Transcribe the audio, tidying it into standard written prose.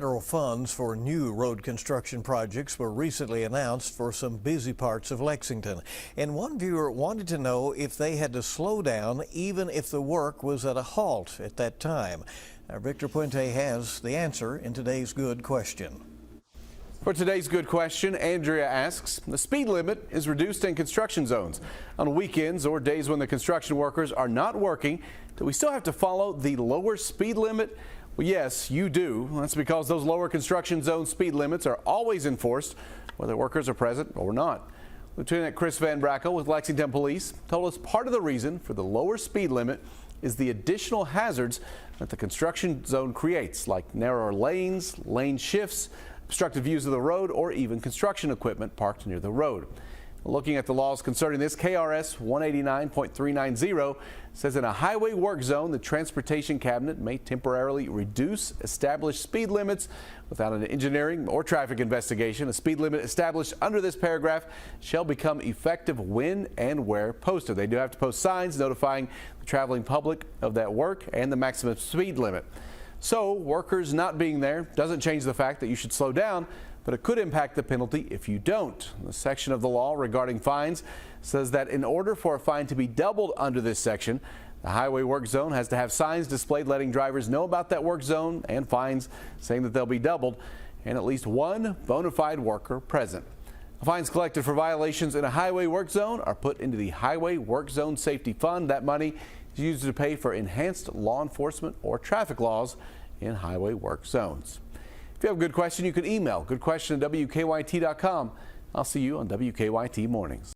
Federal funds for new road construction projects were recently announced for some busy parts of Lexington. And one viewer wanted to know if they had to slow down even if the work was at a halt at that time. Victor Puente has the answer in today's Good Question. For today's Good Question, Andrea asks, the speed limit is reduced in construction zones. On weekends or days when the construction workers are not working, do we still have to follow the lower speed limit? Well, yes, you do. That's because those lower construction zone speed limits are always enforced, whether workers are present or not. Lieutenant Chris Van Brackle with Lexington Police told us part of the reason for the lower speed limit is the additional hazards that the construction zone creates, like narrower lanes, lane shifts, obstructed views of the road, or even construction equipment parked near the road. Looking at the laws concerning this, KRS 189.390 says in a highway work zone, the Transportation Cabinet may temporarily reduce established speed limits without an engineering or traffic investigation. A speed limit established under this paragraph shall become effective when and where posted. They do have to post signs notifying the traveling public of that work and the maximum speed limit. So workers not being there doesn't change the fact that you should slow down, but it could impact the penalty if you don't. The section of the law regarding fines says that in order for a fine to be doubled under this section, the highway work zone has to have signs displayed letting drivers know about that work zone and fines saying that they'll be doubled, and at least one bona fide worker present. The fines collected for violations in a highway work zone are put into the Highway Work Zone Safety Fund. That money is used to pay for enhanced law enforcement or traffic laws in highway work zones. If you have a good question, you can email goodquestion@wkyt.com. I'll see you on WKYT Mornings.